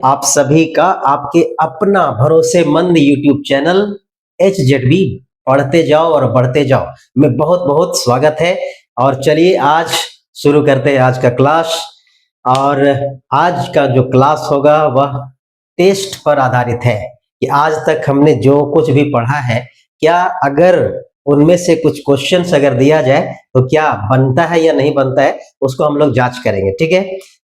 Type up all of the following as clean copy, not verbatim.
आप सभी का आपके अपना भरोसेमंद YouTube चैनल HZB पढ़ते जाओ और बढ़ते जाओ में बहुत बहुत स्वागत है। और चलिए आज शुरू करते हैं आज का क्लास। और आज का जो क्लास होगा वह टेस्ट पर आधारित है कि आज तक हमने जो कुछ भी पढ़ा है, क्या अगर उनमें से कुछ क्वेश्चंस अगर दिया जाए तो क्या बनता है या नहीं बनता है, उसको हम लोग जांच करेंगे। ठीक है,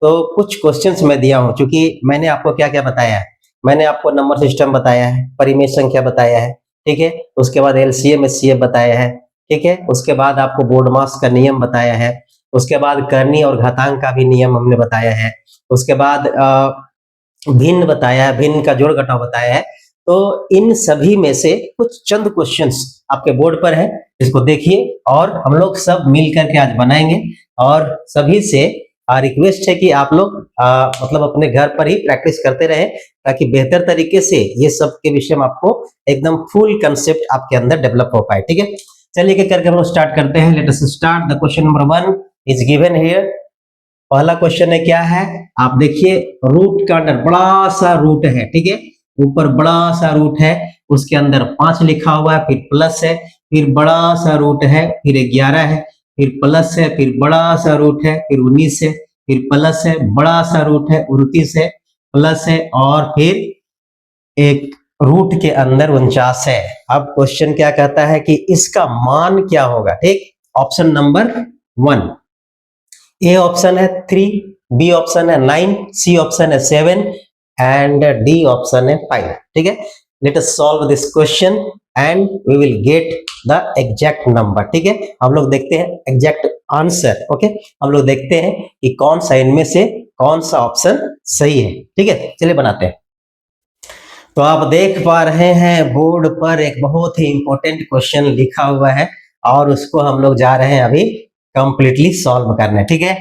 तो कुछ क्वेश्चंस मैं दिया हूं, क्योंकि मैंने आपको क्या क्या बताया है। मैंने आपको नंबर सिस्टम बताया है, परिमेय संख्या बताया है, ठीक है, उसके बाद एलसीएम एचसीएफ बताया है, ठीक है, उसके बाद आपको बोर्ड मास का नियम बताया है, उसके बाद करनी और घातांक का भी नियम हमने बताया है, उसके बाद भिन्न बताया है, भिन्न का जोड़ घटाव बताया है। तो इन सभी में से कुछ चंद क्वेश्चंस आपके बोर्ड पर है, इसको देखिए और हम लोग सब मिलकर के आज बनाएंगे। और सभी से रिक्वेस्ट है कि आप लोग मतलब अपने घर पर ही प्रैक्टिस करते रहे, ताकि बेहतर तरीके से ये सब के विषय में आपको एकदम फुल कंसेप्ट आपके अंदर डेवलप हो पाए। ठीक है, चलिए करके हम लोग स्टार्ट करते हैं। Let us start. The question number 1 is given here. पहला क्वेश्चन है, क्या है आप देखिए, रूट का अंदर बड़ा सा रूट है, ठीक है, ऊपर बड़ा सा रूट है, उसके अंदर 5 लिखा हुआ है, फिर प्लस है, फिर बड़ा सा रूट है, फिर 11 है, फिर प्लस है, फिर बड़ा सा रूट है, फिर 19 है, फिर प्लस है, बड़ा सा रूट है, 29 है, प्लस है, और फिर एक रूट के अंदर 49 है। अब क्वेश्चन क्या कहता है कि इसका मान क्या होगा। ठीक, ऑप्शन नंबर 1, ए ऑप्शन है 3, बी ऑप्शन है 9, सी ऑप्शन है 7 एंड डी ऑप्शन है 5। ठीक है, let us solve this question and we will get the exact number. ठीक है, हम लोग देखते हैं एग्जैक्ट आंसर। ओके, हम लोग देखते हैं कि कौन सा इनमें से कौन सा ऑप्शन सही है। ठीक है, चलिए बनाते हैं। तो आप देख पा रहे हैं बोर्ड पर एक बहुत ही इंपॉर्टेंट क्वेश्चन लिखा हुआ है और उसको हम लोग जा रहे हैं अभी कंप्लीटली सॉल्व करने। ठीक है,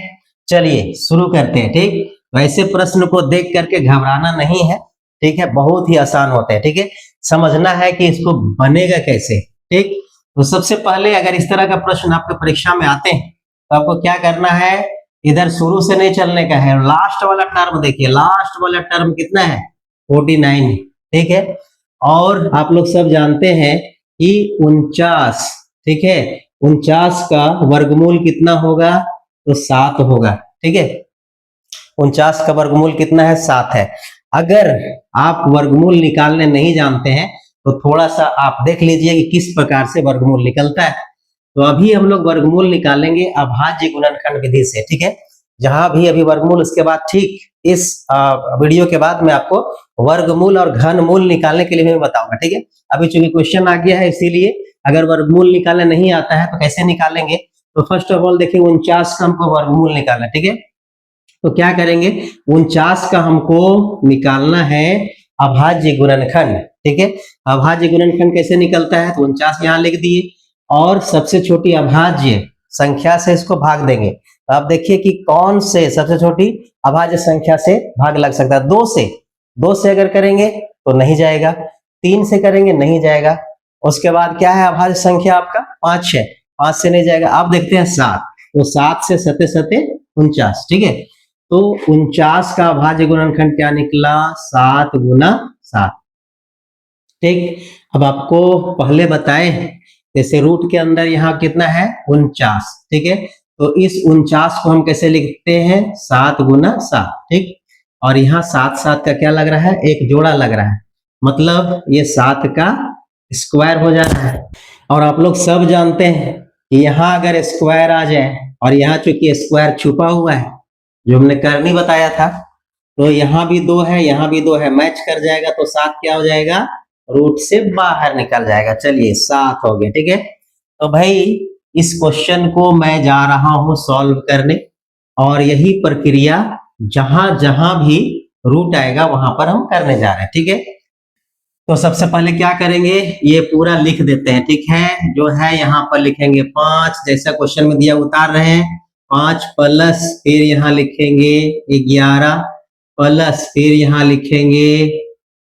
चलिए शुरू करते हैं। ठीक, वैसे प्रश्न को देख करके घबराना नहीं है, ठीक है, बहुत ही आसान होते हैं। ठीक है, समझना है कि इसको बनेगा कैसे। ठीक, तो सबसे पहले अगर इस तरह का प्रश्न आपके परीक्षा में आते हैं तो आपको क्या करना है, इधर शुरू से नहीं चलने का है। लास्ट वाला टर्म देखिए, लास्ट वाला टर्म कितना है, 49। ठीक है, और आप लोग सब जानते हैं कि 49, ठीक है, 49 का वर्गमूल कितना होगा, तो 7 होगा। ठीक है, 49 का वर्गमूल कितना है, 7 है। अगर आप वर्गमूल निकालने नहीं जानते हैं तो थोड़ा सा आप देख लीजिए कि किस प्रकार से वर्गमूल निकलता है। तो अभी हम लोग वर्गमूल निकालेंगे अभाज्य गुणनखंड विधि से। ठीक है, जहां भी अभी वर्गमूल, उसके बाद ठीक इस वीडियो के बाद मैं आपको वर्गमूल और घनमूल निकालने के लिए मैं बताऊंगा। ठीक है, अभी चूंकि क्वेश्चन आ गया है, इसीलिए अगर वर्गमूल निकालने नहीं आता है तो कैसे निकालेंगे। तो फर्स्ट ऑफ ऑल देखिए, 49 का हमको वर्गमूल निकालना है। ठीक है, तो क्या करेंगे, 49 का हमको निकालना है अभाज्य गुणनखंड। ठीक है, अभाज्य गुणनखंड कैसे निकलता है, तो 49 यहाँ लिख दिए और सबसे छोटी अभाज्य संख्या से इसको भाग देंगे। तो आप देखिए कि कौन से सबसे छोटी अभाज्य संख्या से भाग लग सकता है। 2 से अगर करेंगे तो नहीं जाएगा, 3 से करेंगे नहीं जाएगा, उसके बाद क्या है अभाज्य संख्या आपका 5 है, 5 से नहीं जाएगा। आप देखते हैं 7, तो 7 से सते सते 49। ठीक है, तो 49 का अभाज्य गुणनखंड क्या निकला, 7 गुना 7। ठीक, अब आपको पहले बताए जैसे रूट के अंदर यहाँ कितना है, 49। ठीक है, तो इस 49 को हम कैसे लिखते हैं, 7 गुना 7। ठीक, और यहाँ 7 7 का क्या लग रहा है, एक जोड़ा लग रहा है, मतलब ये 7 का स्क्वायर हो जा रहा है। और आप लोग सब जानते हैं कि यहाँ अगर स्क्वायर आ जाए और यहाँ चूंकि स्क्वायर छुपा हुआ है, जो हमने करनी बताया था, तो यहाँ भी 2 है, यहाँ भी 2 है, मैच कर जाएगा तो 7 क्या हो जाएगा, रूट से बाहर निकल जाएगा। चलिए 7 हो गया। ठीक है, तो भाई इस क्वेश्चन को मैं जा रहा हूं सॉल्व करने, और यही प्रक्रिया जहां जहां भी रूट आएगा वहां पर हम करने जा रहे हैं। ठीक है, तो सबसे पहले क्या करेंगे, ये पूरा लिख देते हैं। ठीक है, जो है यहाँ पर लिखेंगे 5, जैसा क्वेश्चन में दिया उतार रहे हैं, 5 प्लस फिर यहाँ लिखेंगे 11 प्लस फिर यहाँ लिखेंगे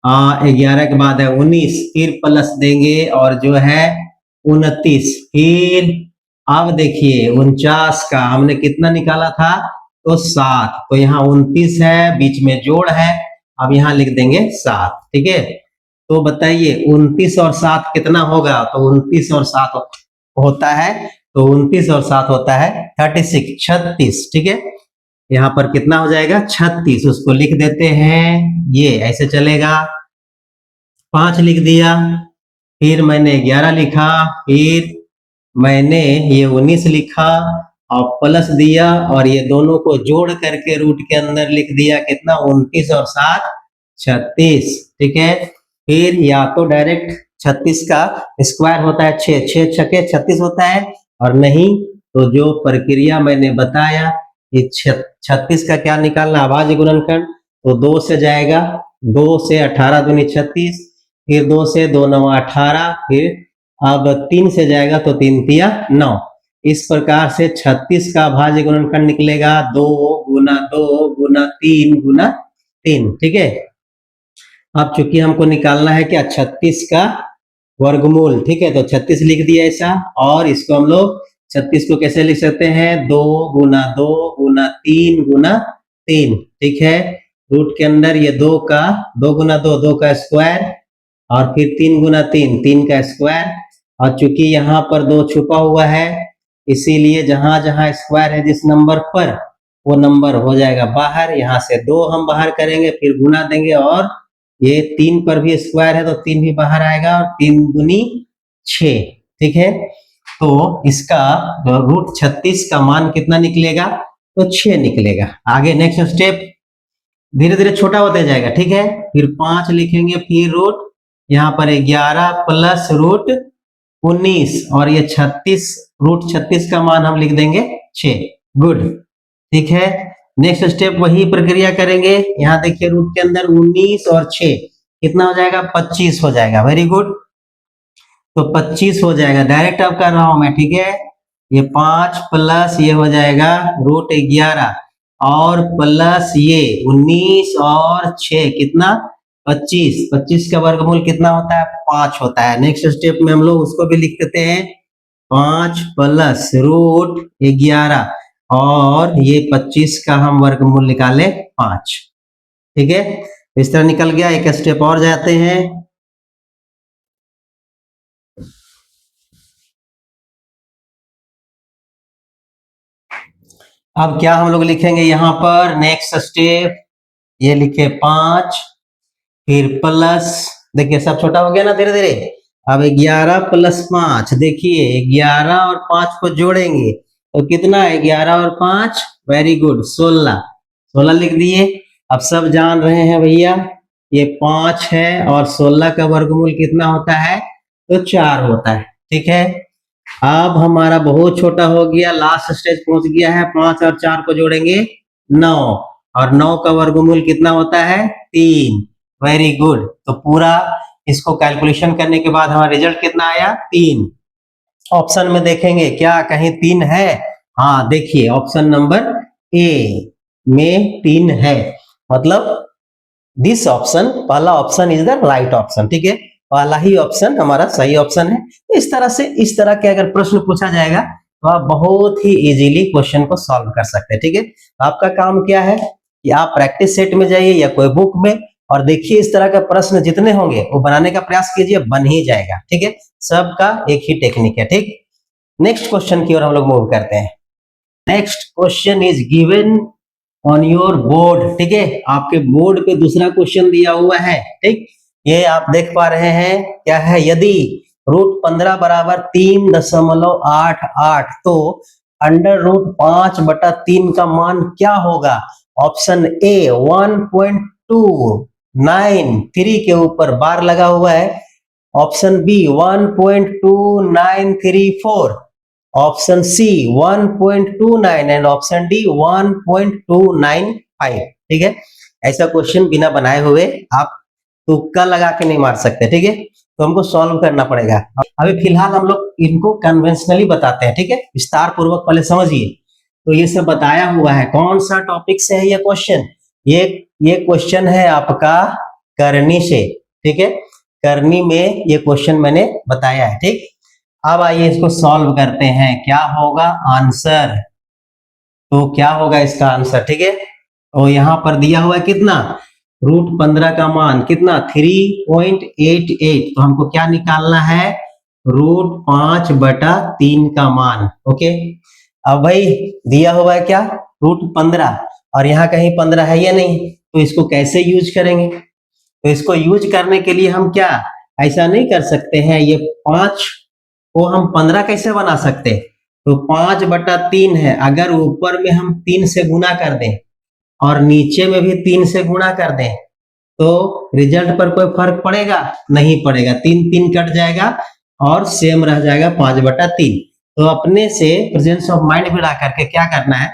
11 के बाद है 19, फिर प्लस देंगे और जो है 29। फिर अब देखिए 49 का हमने कितना निकाला था, तो 7, तो यहाँ 29 है, बीच में जोड़ है, अब यहाँ लिख देंगे 7, ठीक है। तो बताइए 29 और 7 कितना होगा? तो 29 और 7 होता है, तो 29 और 7 होता है 36, 36, ठीक है। यहाँ पर कितना हो जाएगा? 36। उसको लिख देते हैं, ये ऐसे चलेगा। 5 लिख दिया, फिर मैंने 11 लिखा, फिर मैंने ये 19 लिखा और प्लस दिया, और ये दोनों को जोड़ करके रूट के अंदर लिख दिया। कितना? 29 और 7 36, ठीक है। फिर या तो डायरेक्ट 36 का स्क्वायर होता है 6, 6 छके 36 होता है, और नहीं तो जो प्रक्रिया मैंने बताया, ये 36 का क्या निकालना? अभाज्य गुणनखंड। तो 2 से जाएगा, 2 से 18 दूनी 36, फिर 2 से 2 9 18, फिर अब 3 से जाएगा तो 3 तिया 9। इस प्रकार से 36 का अभाज्य गुणनखंड निकलेगा 2 गुना 2 गुना 3 गुना 3, ठीक है। अब चूंकि हमको निकालना है क्या? 36 का वर्गमूल, ठीक है। तो 36 लिख दिया ऐसा, और इसको हम लोग 36 को कैसे लिख सकते हैं? 2 गुना 2 गुना 3 गुना 3, ठीक है। रूट के अंदर ये 2 का 2 गुना 2 2 का स्क्वायर, और फिर 3 गुना 3 3 का स्क्वायर, और चूंकि यहाँ पर 2 छुपा हुआ है, इसीलिए जहां जहां स्क्वायर है जिस नंबर पर, वो नंबर हो जाएगा बाहर। यहाँ से 2 हम बाहर करेंगे, फिर गुना देंगे, और ये 3 पर भी स्क्वायर है तो 3 भी बाहर आएगा, और 3 दूनी 6, ठीक है। तो इसका रूट 36 का मान कितना निकलेगा? तो 6 निकलेगा। आगे नेक्स्ट स्टेप धीरे धीरे छोटा होते जाएगा, ठीक है। फिर 5 लिखेंगे, फिर रूट, यहाँ पर 11 प्लस रूट 19, और ये 36, रूट 36 का मान हम लिख देंगे 6। गुड, ठीक है। नेक्स्ट स्टेप वही प्रक्रिया करेंगे। यहाँ देखिए रूट के अंदर 19 और 6 कितना हो जाएगा? 25 हो जाएगा। वेरी गुड, तो 25 हो जाएगा। डायरेक्ट अब कर रहा हूं मैं, ठीक है। ये 5 प्लस ये हो जाएगा रूट 11, और प्लस ये 19 और 6 कितना? 25। 25 का वर्गमूल कितना होता है? 5 होता है। नेक्स्ट स्टेप में हम लोग उसको भी लिख देते हैं, 5 प्लस रूट 11, और ये 25 का हम वर्गमूल निकाले 5, ठीक है। इस तरह निकल गया। एक स्टेप और जाते हैं। अब क्या हम लोग लिखेंगे यहाँ पर? नेक्स्ट स्टेप ये लिखे 5, फिर प्लस, देखिए सब छोटा हो गया ना धीरे धीरे। अब 11 प्लस 5, देखिए 11 और 5 को जोड़ेंगे तो कितना है? 11 और 5, वेरी गुड, 16। 16 लिख दिए। अब सब जान रहे हैं भैया, ये 5 है और 16 का वर्गमूल कितना होता है? तो 4 होता है, ठीक है। अब हमारा बहुत छोटा हो गया, लास्ट स्टेज पहुंच गया है। 5 और 4 को जोड़ेंगे 9, और 9 का वर्गमूल कितना होता है? 3। Very good. तो पूरा इसको कैलकुलेशन करने के बाद हमारा रिजल्ट कितना आया? 3। ऑप्शन में देखेंगे क्या कहीं 3 है? हाँ, देखिए ऑप्शन नंबर ए में 3 है, मतलब दिस ऑप्शन, पहला option is the right option, ठीक है। पहला ही ऑप्शन हमारा सही ऑप्शन है। तो इस तरह से, इस तरह के अगर प्रश्न पूछा जाएगा तो आप बहुत ही इजीली क्वेश्चन को सॉल्व कर सकते हैं, ठीक है। आपका काम क्या है कि आप प्रैक्टिस सेट में जाइए या कोई बुक में, और देखिए इस तरह का प्रश्न जितने होंगे वो बनाने का प्रयास कीजिए, बन ही जाएगा, ठीक है। सबका एक ही टेक्निक है, ठीक। नेक्स्ट क्वेश्चन की ओर हम लोग मूव करते हैं। Next question is given on your board, ठीक है। आपके बोर्ड पे दूसरा क्वेश्चन दिया हुआ है, ठीक। ये आप देख पा रहे हैं, क्या है? यदि रूट 15 बराबर 3.88, तो अंडर रूट 5/3 का मान क्या होगा? ऑप्शन ए 1.293 के ऊपर बार लगा हुआ है, option B 1.2934, option C 1.29, and option D 1.295, ठीक है। ऐसा क्वेश्चन बिना बनाए हुए आप तुक्का लगा के नहीं मार सकते, ठीक है। तो हमको सॉल्व करना पड़ेगा। अभी फिलहाल हम लोग इनको कन्वेंशनली बताते हैं, ठीक है। विस्तार पूर्वक पहले समझिए। तो ये सब बताया हुआ है, कौन सा टॉपिक से है ये क्वेश्चन? ये क्वेश्चन है आपका करनी से, ठीक है। करनी में ये क्वेश्चन मैंने बताया है, ठीक। अब आइए इसको सॉल्व करते हैं। क्या होगा आंसर? तो क्या होगा इसका आंसर, ठीक है। तो यहाँ पर दिया हुआ है कितना? √15 का मान कितना 3.88। तो हमको क्या निकालना है, √5/3 का मान। ओके, अब भाई दिया हुआ है क्या √15 और यहाँ कहीं 15 है या नहीं, तो इसको कैसे यूज करेंगे। तो इसको यूज करने के लिए हम क्या ऐसा नहीं कर सकते हैं, ये 5 को हम 15 कैसे बना सकते, तो 5/3 है, अगर ऊपर में हम 3 से गुना कर दें और नीचे में भी 3 से गुणा कर दें तो रिजल्ट पर कोई फर्क पड़ेगा, नहीं पड़ेगा, 3 कट जाएगा और सेम रह जाएगा 5/3। तो अपने से प्रेजेंस ऑफ माइंड में ला करके क्या करना है,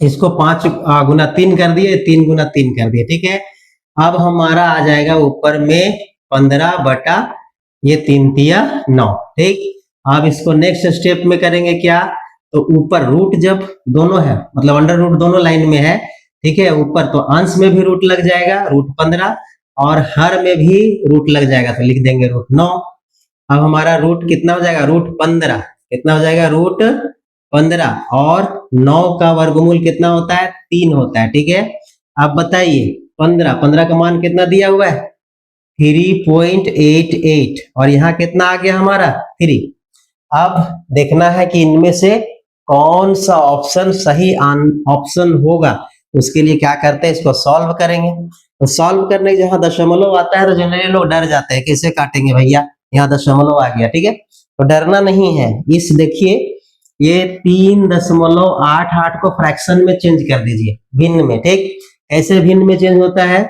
इसको 5 गुना 3 कर दिए, 3 गुना 3 कर दिए, ठीक है। अब हमारा आ जाएगा ऊपर में 15/9, ठीक। अब इसको नेक्स्ट स्टेप में करेंगे क्या, तो ऊपर रूट जब दोनों है, मतलब अंडर रूट दोनों लाइन में है, ठीक है, ऊपर तो अंश में भी रूट लग जाएगा √15 और हर में भी रूट लग जाएगा, तो लिख देंगे √9। अब हमारा रूट कितना हो जाएगा, √15, कितना हो जाएगा √15 और 9 का वर्गमूल कितना होता है, 3 होता है, ठीक है। अब बताइए 15 का मान कितना दिया हुआ है 3.88 और यहाँ कितना आ गया हमारा 3। अब देखना है कि इनमें से कौन सा ऑप्शन सही ऑप्शन होगा, उसके लिए क्या करते हैं, इसको सॉल्व करेंगे। तो सॉल्व करने जहां दशमलव आता है तो जनरली लोग डर जाते हैं, कैसे काटेंगे भैया, यहाँ दशमलव आ गया, ठीक है, तो डरना नहीं है। इस देखिए ये 3.88 को फ्रैक्शन में चेंज कर दीजिए, भिन्न में, ठीक। ऐसे भिन्न में चेंज होता है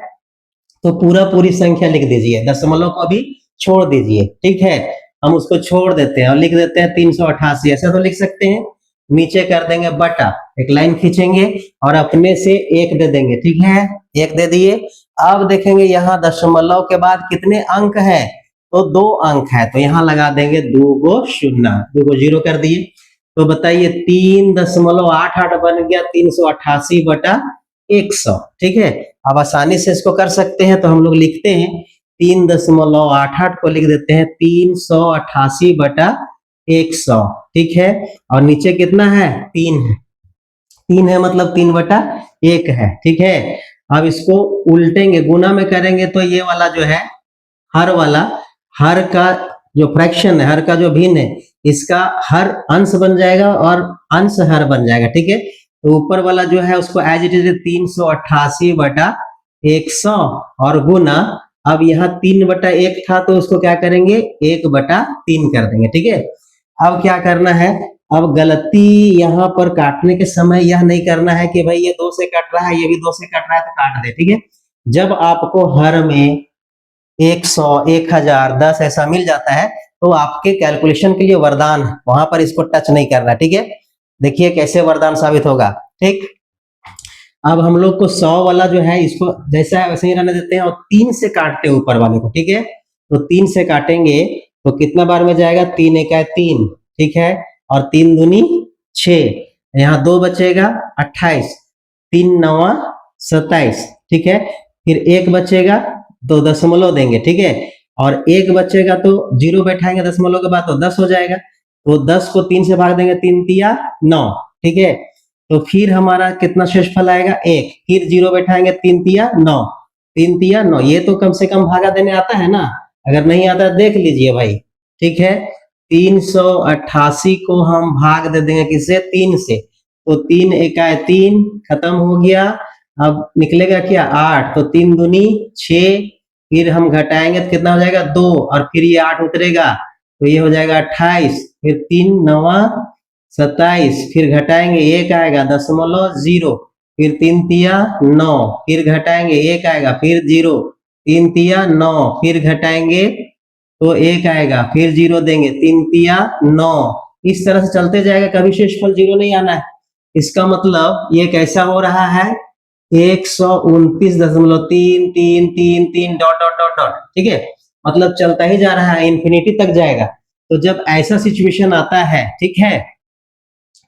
तो पूरी संख्या लिख दीजिए, दशमलव को भी छोड़ दीजिए, ठीक है। हम उसको छोड़ देते हैं और लिख देते हैं 388, ऐसा तो लिख सकते हैं। नीचे कर देंगे बटा, एक लाइन खींचेंगे और अपने से 1 दे देंगे, ठीक है, 1 दे दिए। अब देखेंगे यहाँ दशमलव के बाद कितने अंक है, तो 2 अंक है, तो यहाँ लगा देंगे 2 गो 0, 2 गो 0 कर दिए। तो बताइए 3.88 बन गया 388/100, ठीक है। अब आसानी से इसको कर सकते हैं, तो हम लोग लिखते हैं 3.88 को लिख देते हैं 388/100, ठीक है। और नीचे कितना है 3 है, 3 है मतलब 3/1 है, ठीक है। अब इसको उल्टेंगे, गुना में करेंगे तो ये वाला जो है हर वाला, हर का जो फ्रैक्शन है, हर का जो भिन्न है, इसका हर अंश बन जाएगा और अंश हर बन जाएगा, ठीक है। तो ऊपर वाला जो है उसको एज इट इज 388/100 और गुना, अब यहाँ 3/1 था तो उसको क्या करेंगे 1/3 कर देंगे, ठीक है। अब क्या करना है, अब गलती यहाँ पर काटने के समय यह नहीं करना है कि भाई ये 2 से कट रहा है, ये भी 2 से कट रहा है तो काट दे, ठीक है। जब आपको हर में 100, 1000, 10 ऐसा मिल जाता है तो आपके कैलकुलेशन के लिए वरदान, वहां पर इसको टच नहीं करना, ठीक है। देखिए कैसे वरदान साबित होगा, ठीक। अब हम लोग को 100 वाला जो है इसको जैसा है वैसे ही रहने देते हैं और 3 से काटते हैं ऊपर वाले को, ठीक है। तो 3 से काटेंगे तो कितना बार में जाएगा, 3 × 3, ठीक है, और 3 दूनी 6, यहाँ 2 बचेगा 28, 3 × 9 27, ठीक है। फिर 1 बचेगा तो दशमलव देंगे, ठीक है, और 1 बचेगा तो 0 बैठाएंगे दशमलव के बाद तो 10 हो जाएगा, तो 10 को 3 से भाग देंगे, 3 × 9, ठीक है। तो फिर हमारा कितना शेषफल आएगा 1, फिर 0 बैठाएंगे, 3 × 9, 3 × 9, ये तो कम से कम भागा देने आता है ना, अगर नहीं आता देख लीजिए भाई, ठीक है। 388 को हम भाग दे देंगे किससे, 3 से, तो 3 × 3 खत्म हो गया। अब निकलेगा क्या 8, तो 3 दूनी 6, फिर हम घटाएंगे तो कितना हो जाएगा 2 और फिर ये 8 उतरेगा तो ये हो जाएगा 28, फिर 3 × 9 27, फिर घटाएंगे 1 आएगा .0, फिर 3 × 9, फिर घटाएंगे 1 आएगा, फिर 0, 3 × 9, फिर घटाएंगे तो 1 आएगा, फिर 0 देंगे, 3 × 9, इस तरह से चलते जाएगा, कभी शेषफल 0 नहीं आना है। इसका मतलब ये कैसा हो रहा है 129.333 डॉट डॉट डॉट डॉट, ठीक है, मतलब चलता ही जा रहा है, इन्फिनिटी तक जाएगा। तो जब ऐसा सिचुएशन आता है, ठीक है,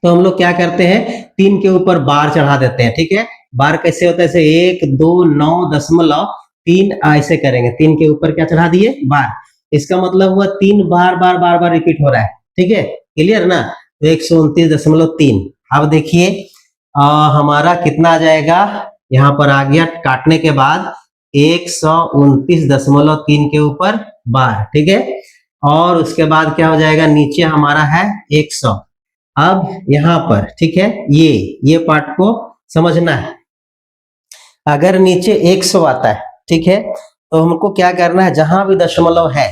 तो हम लोग क्या करते हैं 3 के ऊपर बार चढ़ा देते हैं, ठीक है। बार कैसे होता है, ऐसे 1 2 9.3 ऐसे करेंगे, 3 के ऊपर क्या चढ़ा दिए बार, इसका मतलब हुआ 3 बार बार बार बार रिपीट हो रहा है, ठीक है, क्लियर ना। तो 129.3। अब देखिए हमारा कितना आ जाएगा, यहाँ पर आ गया, काटने के बाद 129.3 के ऊपर 12, ठीक है। और उसके बाद क्या हो जाएगा, नीचे हमारा है 100। अब यहाँ पर ठीक है, ये पार्ट को समझना है। अगर नीचे 100 आता है, ठीक है, तो हमको क्या करना है, जहां भी दशमलव है,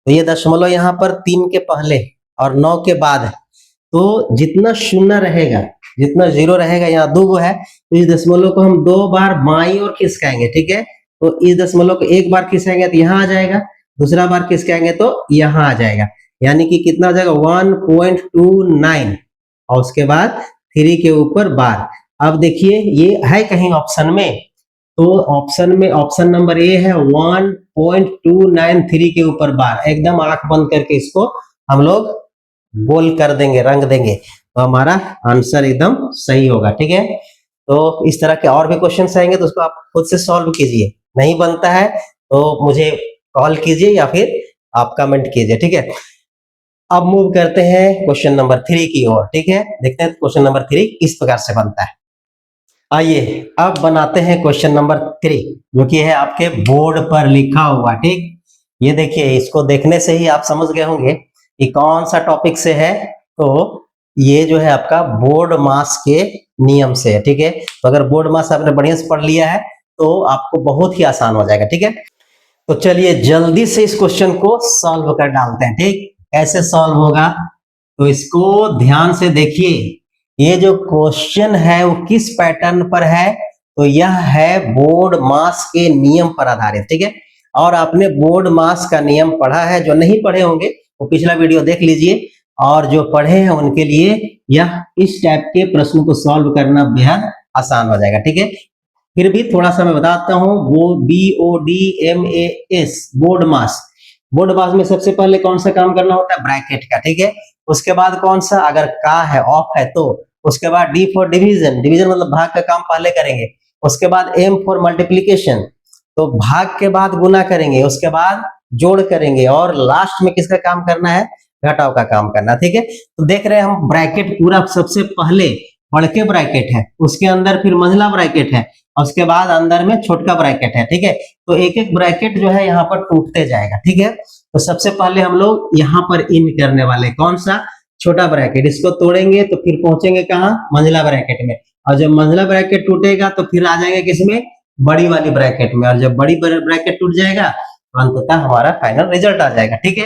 तो ये दशमलव यहाँ पर 3 के पहले और 9 के बाद है, तो जितना शून्य रहेगा, जितना जीरो रहेगा, यहाँ 2 है, तो इस दशमलव को हम 2 बार बाईं ओर खिसकाएंगे, ठीक है। तो इस दशमलव को एक बार खिसकाएंगे तो यहाँ आ जाएगा, दूसरा बार खिसकाएंगे तो यहाँ आ जाएगा, यानी कि कितना हो जाएगा 1.29, और उसके बाद 3 के ऊपर बार। अब देखिए ये है कहीं ऑप्शन में, तो ऑप्शन नंबर ए है 1.293 के ऊपर बार। एकदम आंख बंद करके इसको हम लोग गोल कर देंगे, रंग देंगे, तो हमारा आंसर एकदम सही होगा, ठीक है। तो इस तरह के और भी क्वेश्चन आएंगे तो उसको आप खुद से सॉल्व कीजिए, नहीं बनता है तो मुझे कॉल कीजिए या फिर आप कमेंट कीजिए, ठीक है। अब मूव करते हैं क्वेश्चन नंबर 3 की ओर, ठीक है। देखते हैं क्वेश्चन नंबर 3 किस प्रकार से बनता है। आइए अब बनाते हैं क्वेश्चन नंबर 3, जो कि है आपके बोर्ड पर लिखा हुआ, ठीक। ये देखिए, इसको देखने से ही आप समझ गए होंगे कि कौन सा टॉपिक से है। तो ये जो है आपका बोर्ड मास के नियम से है, ठीक है। तो अगर बोर्ड मास आपने बढ़िया से पढ़ लिया है तो आपको बहुत ही आसान हो जाएगा, ठीक है। तो चलिए जल्दी से इस क्वेश्चन को सॉल्व कर डालते हैं, ठीक। कैसे सॉल्व होगा, तो इसको ध्यान से देखिए। ये जो क्वेश्चन है वो किस पैटर्न पर है, तो यह है बोर्ड मास के नियम पर आधारित, ठीक है। और आपने बोर्ड मास का नियम पढ़ा है, जो नहीं पढ़े होंगे वो पिछला वीडियो देख लीजिए, और जो पढ़े हैं उनके लिए यह इस टाइप के प्रश्न को सॉल्व करना बेहद आसान हो जाएगा, ठीक है। फिर भी थोड़ा सा मैं बताता हूँ, वो BODMAS बोर्ड मास। बोर्ड मास में सबसे पहले कौन सा काम करना होता है, ब्रैकेट का, ठीक है। उसके बाद कौन सा, अगर का है, ऑफ है, तो उसके बाद D फॉर डिवीजन, डिवीजन मतलब भाग का काम पहले करेंगे। उसके बाद M फॉर मल्टीप्लीकेशन, तो भाग के बाद गुना करेंगे, उसके बाद जोड़ करेंगे, और लास्ट में किसका काम करना है, घटाव का काम करना, ठीक है। तो देख रहे हैं हम ब्रैकेट पूरा सबसे पहले बड़ के ब्रैकेट है, उसके अंदर फिर मंझला ब्रैकेट है, और उसके बाद अंदर में छोटका ब्रैकेट है, ठीक है। तो एक एक ब्रैकेट जो है यहाँ पर टूटते जाएगा, ठीक है। तो सबसे पहले हम लोग यहाँ पर इन करने वाले, कौन सा, छोटा ब्रैकेट, इसको तोड़ेंगे तो फिर पहुंचेंगे कहाँ, मंझला ब्रैकेट में, और जब मंझला ब्रैकेट टूटेगा तो फिर आ जाएंगे किसमें, बड़ी वाली ब्रैकेट में, और जब बड़ी ब्रैकेट टूट जाएगा तो अंततः हमारा फाइनल रिजल्ट आ जाएगा, ठीक है।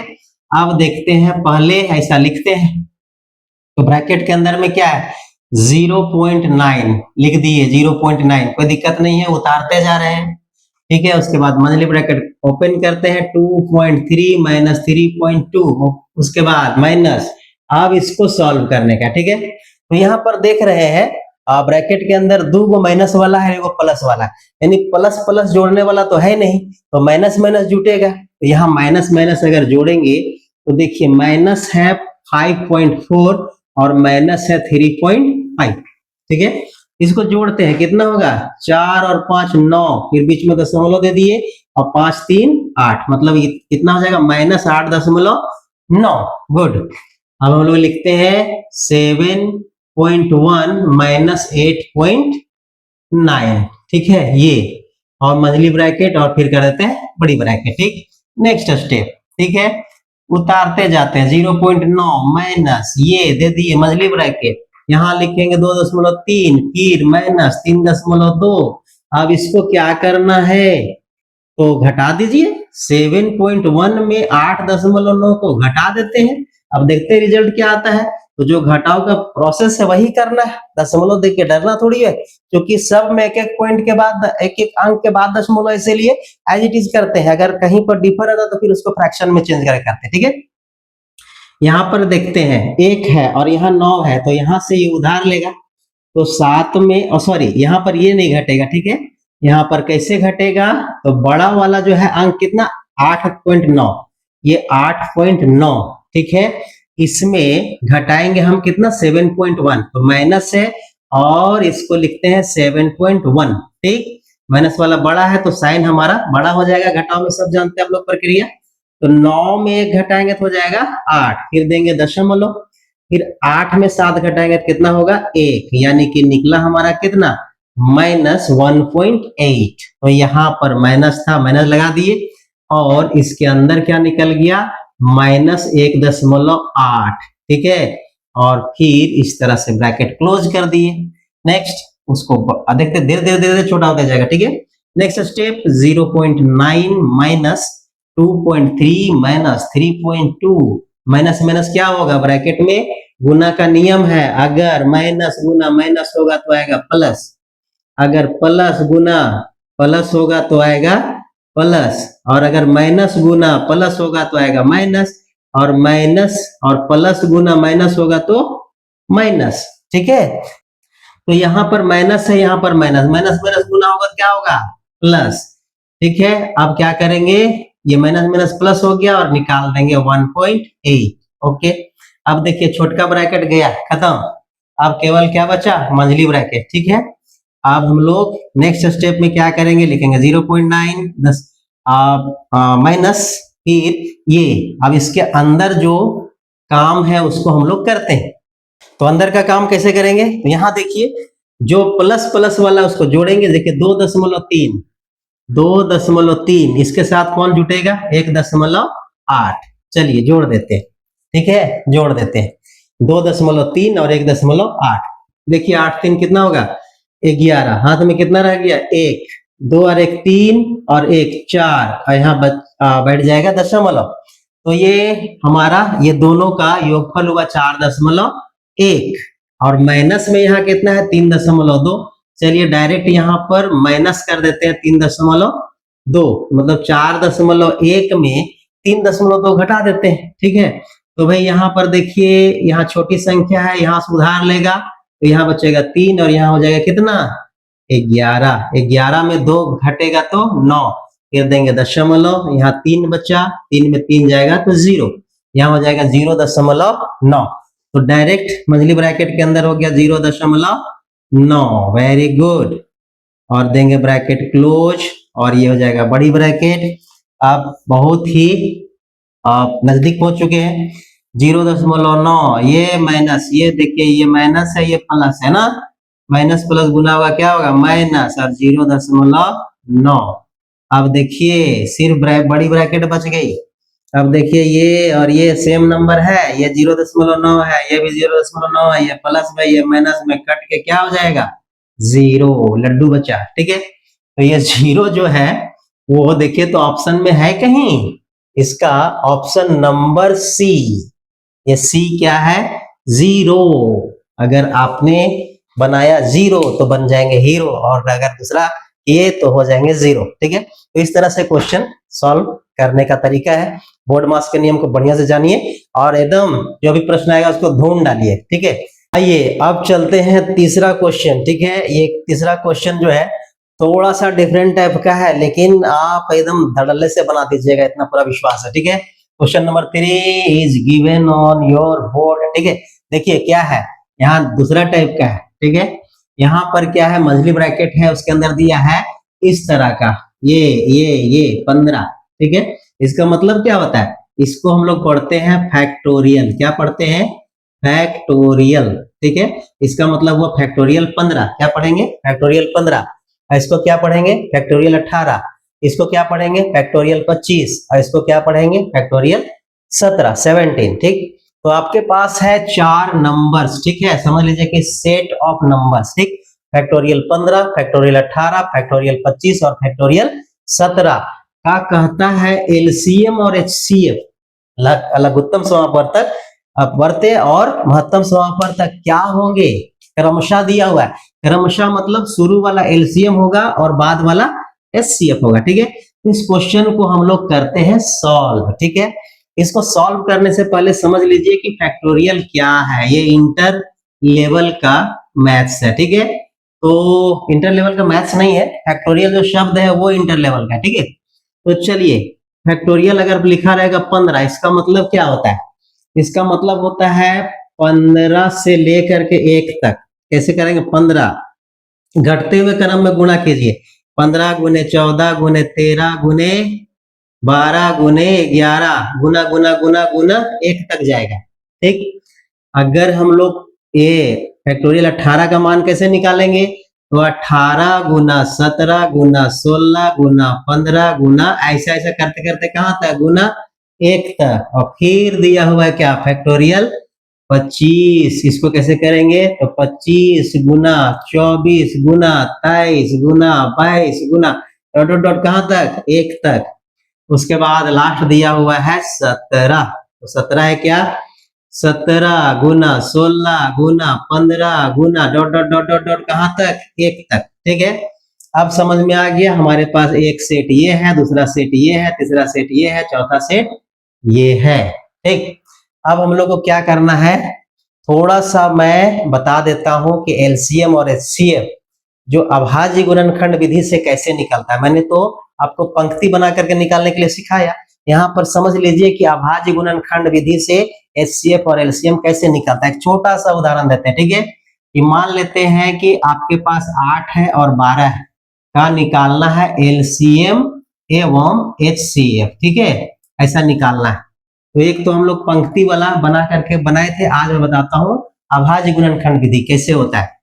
अब देखते हैं, पहले ऐसा लिखते हैं, तो ब्रैकेट के अंदर में क्या है, 0.9 लिख दिए, 0.9, कोई दिक्कत नहीं है, उतारते जा रहे हैं, ठीक है। उसके बाद मंझली ब्रैकेट ओपन करते हैं, 2.3 माइनस 3.2, उसके बाद माइनस। अब इसको सॉल्व करने का, ठीक है। तो यहाँ पर देख रहे हैं ब्रैकेट के अंदर 2 माइनस वाला है, एगो प्लस वाला, यानी प्लस प्लस जोड़ने वाला तो है नहीं, तो माइनस माइनस जुटेगा। तो यहाँ माइनस माइनस अगर जोड़ेंगे तो देखिए, माइनस है 5.4 और माइनस है 3.5, ठीक है। इसको जोड़ते हैं, कितना होगा, 4 और 5 9, फिर बीच में दशमलव दे दिए, और 5 3 8, मतलब कितना हो जाएगा, -8.9। गुड। अब हम लोग लिखते हैं 7.1 माइनस 8.9, ठीक है, ये, और मंझली ब्रैकेट, और फिर कर देते हैं बड़ी ब्रैकेट, ठीक। नेक्स्ट स्टेप, ठीक है, उतारते जाते हैं, 0.9 माइनस, ये दे दिए मंझली ब्रैकेट, यहाँ लिखेंगे 2.3, फिर माइनस 3.2। अब इसको क्या करना है, तो घटा दीजिए, 7.1 में 8.9 को घटा देते हैं। अब देखते हैं रिजल्ट क्या आता है। तो जो घटाव का प्रोसेस है वही करना है, दशमलव देख के डरना थोड़ी है, क्योंकि सब में एक एक पॉइंट के बाद, एक एक अंक के बाद दशमलव, इसीलिए एज इट इज करते हैं। अगर कहीं पर डिफर रहता तो फिर उसको फ्रैक्शन में चेंज करके करते हैं, ठीक है। यहाँ पर देखते हैं 1 है और यहाँ 9 है, तो यहाँ से ये उधार लेगा, तो 7 में, सॉरी, यहाँ पर ये नहीं घटेगा, ठीक है। यहाँ पर कैसे घटेगा, तो बड़ा वाला जो है अंक कितना, 8.9, ये 8.9, ठीक है। इसमें घटाएंगे हम कितना, 7.1, तो माइनस है, और इसको लिखते हैं 7.1, ठीक। माइनस वाला बड़ा है तो साइन हमारा बड़ा हो जाएगा, घटाव में सब जानते हैं आप लोग प्रक्रिया। तो 9 में 1 घटाएंगे तो हो जाएगा 8, फिर देंगे दशमलव, फिर 8 में 7 घटाएंगे तो कितना होगा, 1, यानी कि निकला हमारा कितना, माइनस 1.8, तो यहाँ पर माइनस था, माइनस लगा दिए और इसके अंदर क्या निकल गया, माइनस 1.8, ठीक है। और फिर इस तरह से ब्रैकेट क्लोज कर दिए। नेक्स्ट उसको देखते धीरे धीरे धीरे छोटा होता जाएगा, ठीक है। Next step 0.9 minus 2.3 minus 3.2, minus minus क्या होगा, ब्रैकेट में गुना का नियम है, अगर माइनस गुना माइनस होगा तो आएगा प्लस, अगर प्लस गुना प्लस होगा तो आएगा प्लस, और अगर माइनस गुना प्लस होगा तो आएगा माइनस, और माइनस और प्लस गुना माइनस होगा तो माइनस, ठीक है। तो यहाँ पर माइनस है, यहाँ पर माइनस, माइनस माइनस गुना होगा तो क्या होगा, प्लस, ठीक है। अब क्या करेंगे, ये माइनस माइनस प्लस हो गया और निकाल देंगे 1.8, ओके। अब देखिए छोटका ब्रैकेट गया खत्म, अब केवल क्या बचा, मंझली ब्रैकेट, ठीक है। अब हम लोग नेक्स्ट स्टेप में क्या करेंगे, लिखेंगे 0.9 माइनस, फिर ये, अब इसके अंदर जो काम है उसको हम लोग करते हैं। तो अंदर का काम कैसे करेंगे, तो यहाँ देखिए जो प्लस प्लस वाला उसको जोड़ेंगे, देखिए 2.3, 2.3 इसके साथ कौन जुटेगा, 1.8, चलिए जोड़ देते हैं, ठीक है, जोड़ देते हैं 2.3 और 1.8, देखिए 8 3 कितना होगा, 11, हाथ में कितना रह गया, 1, 2 और 1 3 और 1 4, और यहाँ बैठ जाएगा दशमलव, तो ये हमारा ये दोनों का योगफल हुआ 4.1, और माइनस में यहाँ कितना है 3.2, चलिए डायरेक्ट यहाँ पर माइनस कर देते हैं 3.2, मतलब 4.1 में 3.2 घटा देते हैं, ठीक है। तो भाई यहाँ पर देखिए यहाँ छोटी संख्या है, यहाँ सुधार लेगा तो यहाँ बचेगा 3 और यहाँ हो जाएगा कितना, 11, 11 में 2 घटेगा तो 9, फिर देंगे दशमलव, यहाँ 3 बचा, 3 में 3 जाएगा तो 0, यहाँ हो जाएगा 0.9, तो डायरेक्ट मंझली ब्रैकेट के अंदर हो गया 0.9, वेरी गुड, और देंगे ब्रैकेट क्लोज, और ये हो जाएगा बड़ी ब्रैकेट। आप बहुत ही आप नजदीक पहुंच चुके हैं, 0.9, ये माइनस, ये देखिए ये माइनस है, ये प्लस है ना, माइनस प्लस गुना होगा क्या होगा, माइनस, और 0.9। अब देखिए सिर्फ बड़ी ब्रैकेट बच गई, अब देखिए ये और ये सेम नंबर है, ये 0.9 है, ये भी 0.9 है, ये प्लस में ये माइनस में कट के क्या हो जाएगा, 0, लड्डू बचा, ठीक है। तो ये 0 जो है वो देखिए तो ऑप्शन में है कहीं, इसका ऑप्शन नंबर सी, ये सी क्या है, 0, अगर आपने बनाया 0 तो बन जाएंगे हीरो, और अगर दूसरा ये तो हो जाएंगे 0, ठीक है। तो इस तरह से क्वेश्चन सॉल्व करने का तरीका है, बोर्ड मास के नियम को बढ़िया से जानिए और एकदम जो भी प्रश्न आएगा उसको ढूंढ डालिए, ठीक है। आइए अब चलते हैं तीसरा क्वेश्चन, ठीक है। ये तीसरा क्वेश्चन जो है थोड़ा सा डिफरेंट टाइप का है, लेकिन आप एकदम धड़ल्ले से बना दीजिएगा, इतना पूरा विश्वास है, ठीक है। Question number 3 is given on your board, ठीक है। देखिए क्या है, यहाँ दूसरा टाइप का है, ठीक है। यहाँ पर क्या है, मंझली ब्रैकेट है, उसके अंदर दिया है इस तरह का, ये 15, ठीक है। इसका मतलब क्या होता है, इसको हम लोग पढ़ते हैं फैक्टोरियल, क्या पढ़ते हैं, फैक्टोरियल, ठीक है। इसका मतलब हुआ फैक्टोरियल 15, क्या पढ़ेंगे, फैक्टोरियल 15, इसको क्या पढ़ेंगे, फैक्टोरियल 18, इसको क्या पढ़ेंगे, फैक्टोरियल 25, और इसको क्या पढ़ेंगे, फैक्टोरियल 17, ठीक। तो आपके पास है 4 नंबर्स, ठीक है, समझ लीजिए कि सेट ऑफ नंबर्स, ठीक। फैक्टोरियल 15, फैक्टोरियल 18, फैक्टोरियल 25 और फैक्टोरियल 17 का कहता है एलसीएम और एचसीएफ, लघुत्तम समापवर्तक, अपवर्त्य और महत्तम समापवर्तक क्या होंगे, क्रमशः दिया हुआ है, क्रमशः मतलब शुरू वाला एलसीएम होगा और बाद वाला एचसीएफ होगा, ठीक है। तो इस क्वेश्चन को हम लोग करते हैं सॉल्व, ठीक है। इसको सॉल्व करने से पहले समझ लीजिए कि फैक्टोरियल क्या है, ये इंटर लेवल का मैथ्स है, ठीक है। तो इंटर लेवल का मैथ्स नहीं है, फैक्टोरियल जो शब्द है वो इंटर लेवल का, ठीक है। तो चलिए फैक्टोरियल अगर लिखा रहेगा 15, इसका मतलब क्या होता है, इसका मतलब होता है 15 से लेकर के 1 तक, कैसे करेंगे, 15 घटते हुए क्रम में गुणा कीजिए, 15 गुने 14 गुने 13 गुने 12 गुने 11 गुना गुना गुना गुना 1 तक जाएगा, ठीक। अगर हम लोग ये फैक्टोरियल 18 का मान कैसे निकालेंगे, तो 18 गुना 17 गुना 16 गुना 15 गुना ऐसा ऐसा करते करते कहां तक गुना 1 तक, और फिर दिया हुआ है क्या फैक्टोरियल 25। इसको कैसे करेंगे तो 25 गुना 24 गुना 23 गुना 22 गुना डॉट डॉट डॉट कहां तक 1 तक। उसके बाद लास्ट दिया हुआ है 17, तो 17 है क्या 17 गुना 16 गुना 15 गुना dot dot dot dot dot कहां तक 1 तक। ठीक है, अब समझ में आ गया। हमारे पास एक सेट ये है, दूसरा सेट ये है, तीसरा सेट ये है, चौथा सेट ये है। ठीक, अब हम लोग को क्या करना है, थोड़ा सा मैं बता देता हूं कि एलसीएम और एचसीएफ जो अभाज्य गुणनखंड विधि से कैसे निकलता है। मैंने तो आपको पंक्ति बना करके निकालने के लिए सिखाया, यहाँ पर समझ लीजिए कि अभाज्य गुणनखंड विधि से एचसीएफ और एलसीएम कैसे निकलता है। एक छोटा सा उदाहरण देते हैं। ठीक है, कि मान लेते हैं कि आपके पास 8 है और 12 है, का निकालना है एलसीएम एवं एचसीएफ। ठीक है, ऐसा निकालना है। तो एक तो हम लोग पंक्ति वाला बना करके बनाए थे, आज मैं बताता हूं अभाज्य गुणनखंड विधि कैसे होता है।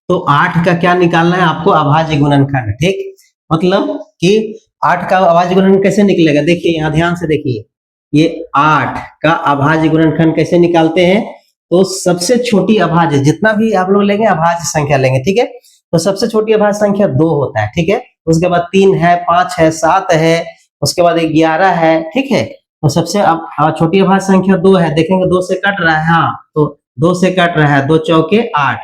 तो 8 का क्या निकालना है आपको अभाज्य गुणनखंड। ठीक, मतलब कि 8 का अभाज्य गुणनखंड कैसे निकलेगा, देखिए यहाँ ध्यान से देखिए, ये 8 का अभाज्य गुणनखंड कैसे निकालते हैं। तो सबसे छोटी अभाज्य जितना भी आप लोग लेंगे अभाज्य संख्या लेंगे। ठीक है, तो सबसे छोटी अभाज्य संख्या 2 होता है। ठीक है, उसके बाद 3 है, 5 है, 7 है, उसके बाद 11 है। ठीक है, तो सबसे अब छोटी अभाज्य संख्या 2 है, देखेंगे 2 से कट रहा है, हाँ तो 2 से कट रहा है, 2 चौके 8,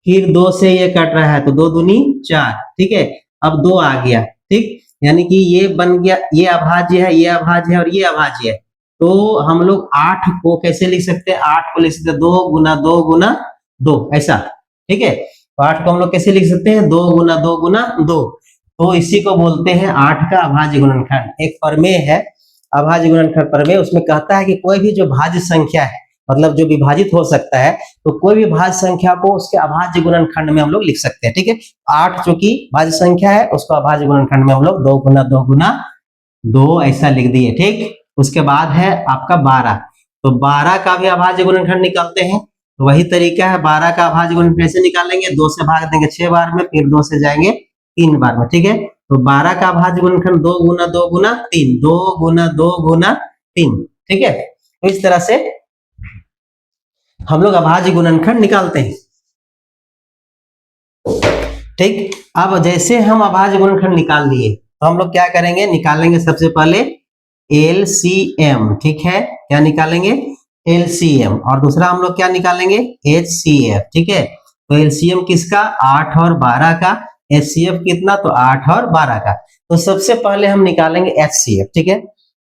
फिर 2 से ये कट रहा है तो 2 दूनी 4। ठीक है, अब 2 आ गया। ठीक, यानी कि ये बन गया, ये अभाज्य है, ये अभाज्य है और ये अभाज्य है। तो हम लोग 8 को कैसे लिख सकते हैं, 8 को लिख सकते हैं 2 गुना 2 गुना 2 ऐसा। ठीक है, तो 8 को हम लोग कैसे लिख सकते हैं 2 गुना 2 गुना 2। तो इसी को बोलते हैं 8 का अभाज्य गुणनखंड। एक प्रमेय है अभाज्य गुणनखंड प्रमेय, उसमें कहता है कि कोई भी जो भाज्य संख्या है, मतलब जो विभाजित हो सकता है, तो कोई भी भाज्य संख्या को उसके अभाज्य गुणनखंड में हम लोग लिख सकते हैं। ठीक है, 8 जो कि भाज्य संख्या है उसको अभाज्य गुणनखंड में हम लोग 2 गुना 2 गुना 2 ऐसा लिख दिए। ठीक, उसके बाद है आपका 12, तो 12 का भी अभाज्य गुणनखंड निकालते हैं। तो वही तरीका है, 12 का अभाज्य गुणनखंड कैसे निकालेंगे, 2 से भाग देंगे 6 बार में, फिर 2 से जाएंगे 3 बार में। ठीक है, तो 12 का अभाज्य गुणनखंड 2 गुना 2 गुना 3, 2 गुना 2 गुना 3। ठीक है, तो इस तरह से हम लोग अभाज्य गुणनखंड निकालते हैं। ठीक, अब जैसे हम अभाज्य गुणनखंड निकाल लिए तो हम लोग क्या करेंगे, निकालेंगे सबसे पहले एलसीएम। ठीक है, क्या निकालेंगे एलसीएम, और दूसरा हम लोग क्या निकालेंगे एचसीएफ। ठीक है, तो एलसीएम किसका 8 और 12 का, एचसीएफ कितना तो 8 और 12 का। तो सबसे पहले हम निकालेंगे एचसीएफ। ठीक है,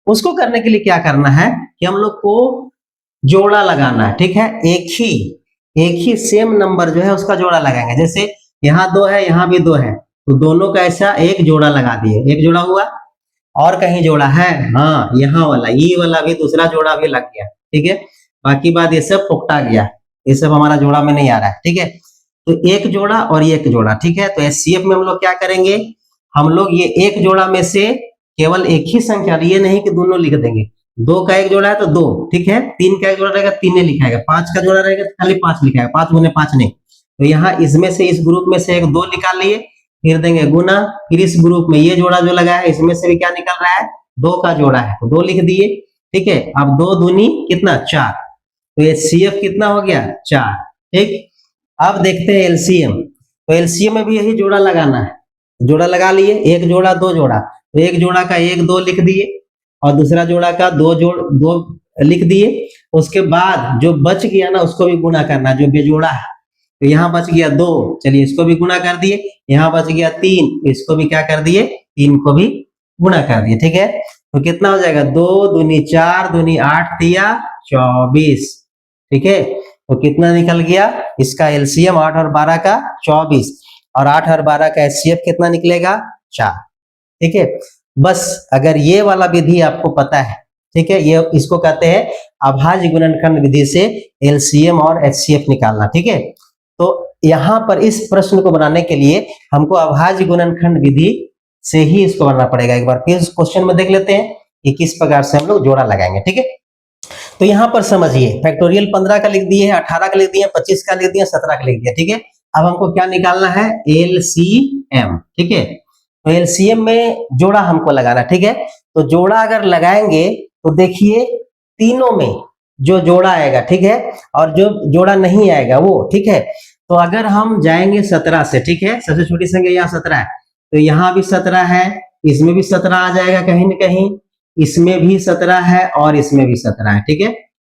उसको करने के लिए क्या करना है कि हम लोग को जोड़ा लगाना है। ठीक है, एक ही सेम नंबर जो है उसका जोड़ा लगाएंगे। जैसे यहाँ 2 है, यहाँ भी 2 है, तो दोनों का ऐसा एक जोड़ा लगा दिए, एक जोड़ा हुआ। और कहीं जोड़ा है, हाँ यहाँ वाला, ये वाला भी दूसरा जोड़ा भी लग गया। ठीक है, बाकी बात ये सब फुकटा गया, ये सब हमारा जोड़ा में नहीं आ रहा है। ठीक है, तो एक जोड़ा और एक जोड़ा। ठीक है, तो एचसीएफ में हम लोग क्या करेंगे, हम लोग ये एक जोड़ा में से केवल एक ही संख्या, ये नहीं कि दोनों लिख देंगे। 2 का एक जोड़ा है तो 2, ठीक है, 3 का एक जोड़ा रहेगा 3 लिखाएगा, 5 का जोड़ा रहेगा तो खाली 5 लिखाएगा, 5 गुने 5 नहीं। तो यहाँ इसमें से इस ग्रुप में से एक 2 निकाल लिए, फिर देंगे गुना, फिर इस ग्रुप में ये जोड़ा जो लगा है इसमें से भी क्या निकल रहा है 2 का जोड़ा है तो 2 लिख दिए। ठीक है, अब 2 दूनी कितना 4, तो एचसीएफ कितना हो गया 4। ठीक, अब देखते हैं एलसीएम, तो एलसीएम में भी यही जोड़ा लगाना है। जोड़ा लगा लिए, एक जोड़ा 2 जोड़ा, तो एक जोड़ा का 1 2 लिख दिए और दूसरा जोड़ा का 2 लिख दिए। उसके बाद जो बच गया ना उसको भी गुना करना, जो बेजोड़ा है। तो यहाँ बच गया 2, चलिए इसको भी गुना कर दिए। यहाँ बच गया 3, इसको भी क्या कर दिए 3 को भी गुना कर दिए। ठीक है, तो कितना हो जाएगा 2 दूनी 4 दूनी 8 तिया 24। ठीक है, तो कितना निकल गया इसका एलसीएम 8 और 12 का 24, और 8 और 12 का एचसीएफ कितना निकलेगा 4। ठीक है, बस अगर ये वाला विधि आपको पता है, ठीक है, ये इसको कहते हैं अभाज्य गुणनखंड विधि से एलसीएम और एचसीएफ निकालना। ठीक है, तो यहाँ पर इस प्रश्न को बनाने के लिए हमको अभाज्य गुणनखंड विधि से ही इसको बनाना पड़ेगा। एक बार फिर इस क्वेश्चन में देख लेते हैं कि किस प्रकार से हम लोग जोड़ा लगाएंगे। ठीक है, तो यहाँ पर समझिए फैक्टोरियल 15 का लिख दिए, 18 का लिख दिए, 25 का लिख दिए, 17 का लिख दिया। ठीक है, अब हमको क्या निकालना है, एलसीएम, ठीक है। तो एलसीएम में जोड़ा हमको लगाना, ठीक है। तो जोड़ा अगर लगाएंगे तो देखिए तीनों में जो जोड़ा आएगा, ठीक है, और जो जोड़ा नहीं आएगा वो, ठीक है। तो अगर हम जाएंगे 17 से, ठीक है, सबसे छोटी संख्या यहाँ 17 है, तो यहाँ भी 17 है, इसमें भी 17 आ जाएगा कहीं न कहीं, इसमें भी 17 है और इसमें भी 17 है, ठीक है।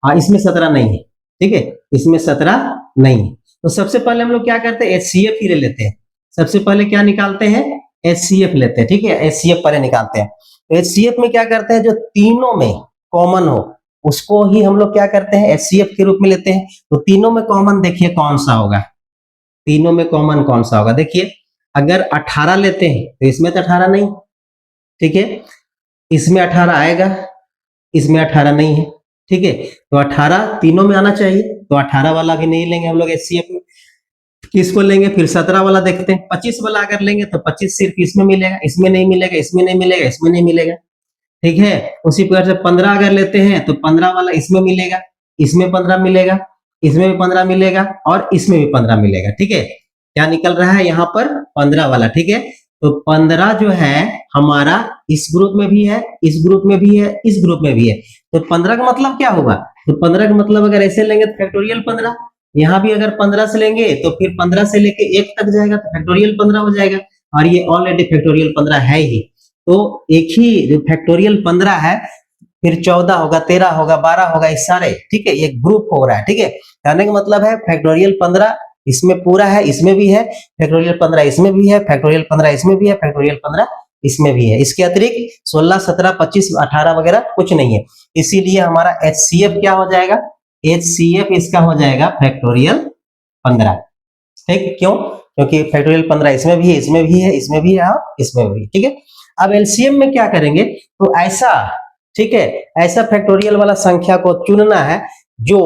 हाँ, इसमें 17 नहीं है, ठीक है, इसमें 17 नहीं है। तो सबसे पहले हम लोग क्या करते हैं, एचसीएफ ही ले लेते हैं। सबसे पहले क्या निकालते हैं, एचसीएफ लेते हैं, ठीक है, एचसीएफ पहले निकालते हैं। तो एचसीएफ में क्या करते हैं, जो तीनों में कॉमन हो उसको ही हम लोग क्या करते हैं, एचसीएफ के रूप में लेते हैं। तो तीनों में कॉमन देखिए कौन सा होगा, तीनों में कॉमन कौन सा होगा, देखिए अगर 18 लेते हैं तो इसमें तो 18 नहीं, ठीक है, इसमें 18 आएगा, इसमें 18 नहीं है, ठीक है। तो 18 तीनों में आना चाहिए, तो 18 वाला भी नहीं लेंगे हम लोग एचसीएफ में। किसको लेंगे, फिर 17 वाला देखते हैं। 25 वाला अगर लेंगे तो 25 सिर्फ इसमें मिलेगा, इसमें नहीं मिलेगा, इसमें नहीं मिलेगा, इसमें नहीं मिलेगा, ठीक है। उसी प्रकार से 15 अगर लेते हैं तो 15 वाला इसमें मिलेगा, इसमें 15 मिलेगा, इसमें भी 15 मिलेगा और इसमें भी 15 मिलेगा, ठीक है। क्या निकल रहा है यहाँ पर, 15 वाला, ठीक है। तो 15 जो है हमारा इस ग्रुप में भी है, इस ग्रुप में भी है, इस ग्रुप में भी है। तो 15 का मतलब क्या होगा, तो 15 का मतलब अगर ऐसे लेंगे तो फैक्टोरियल 15, यहाँ भी अगर 15 से लेंगे तो फिर 15 से लेके 1 तक जाएगा तो फैक्टोरियल 15 हो जाएगा, और ये ऑलरेडी फैक्टोरियल 15 है ही। तो एक ही जो फैक्टोरियल 15 है, फिर 14 होगा, 13 होगा, 12 होगा, इस सारे, ठीक है, ये ग्रुप हो रहा है, ठीक है। कहने का मतलब है फैक्टोरियल 15 इसमें पूरा है, इसमें भी है, फैक्टोरियल 15 इसमें भी है, फैक्टोरियल 15 इसमें भी है, फैक्टोरियल 15 इसमें भी है। इसके अतिरिक्त 16, 17, 25, 18 वगैरह कुछ नहीं है। इसीलिए हमारा एचसीएफ क्या हो जाएगा, एचसीएफ इसका हो जाएगा फैक्टोरियल 15, ठीक, क्यों, क्योंकि फैक्टोरियल 15 इसमें भी है, इसमें भी है, इसमें भी है और इसमें भी है, ठीक है। अब एलसीएम में क्या करेंगे, तो ऐसा, ठीक है, ऐसा फैक्टोरियल वाला संख्या को चुनना है जो,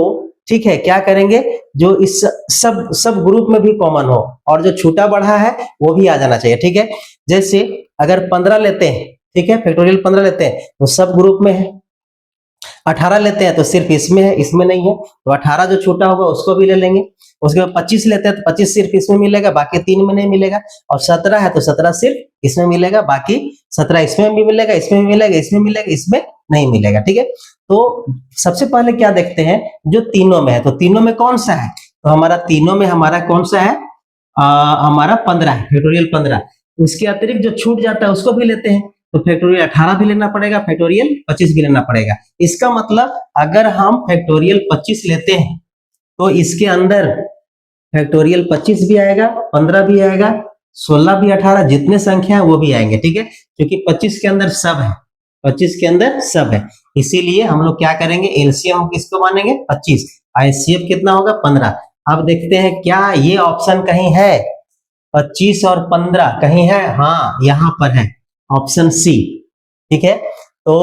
ठीक है, क्या करेंगे, जो इस सब ग्रुप में भी कॉमन हो और जो छोटा बड़ा है वो भी आ जाना चाहिए, ठीक है। जैसे अगर 15 लेते हैं, ठीक है, फैक्टोरियल 15 लेते हैं तो सब ग्रुप में है, 18 लेते हैं तो सिर्फ इसमें है, इसमें नहीं है, तो 18 जो छोटा होगा उसको भी ले लेंगे। उसके बाद 25 लेते हैं तो 25 सिर्फ इसमें मिलेगा, बाकी 3 में नहीं मिलेगा, और 17 है तो 17 सिर्फ इसमें मिलेगा, बाकी 17 इसमें भी मिलेगा, इसमें भी मिलेगा, इसमें मिलेगा, इसमें नहीं मिलेगा, ठीक है। तो सबसे पहले क्या देखते हैं, जो तीनों में है, तो तीनों में कौन सा है, तो हमारा तीनों में हमारा कौन सा है, हमारा 15 है, फैक्टोरियल 15। उसके अतिरिक्त जो छूट जाता है उसको भी लेते हैं, तो फैक्टोरियल 18 भी लेना पड़ेगा, फैक्टोरियल 25 भी लेना पड़ेगा। इसका मतलब अगर हम फैक्टोरियल 25 लेते हैं तो इसके अंदर फैक्टोरियल 25 भी आएगा, 15 भी आएगा, 16 भी, 18 जितने संख्या है वो भी आएंगे, ठीक है, क्योंकि 25 के अंदर सब है, 25 के अंदर सब है। इसीलिए हम लोग क्या करेंगे, एलसीएम हम किसको मानेंगे, 25, एचसीएफ कितना होगा, 15। अब देखते हैं क्या ये ऑप्शन कहीं है, 25 और 15 कहीं है, हाँ यहाँ पर है, ऑप्शन सी, ठीक है। तो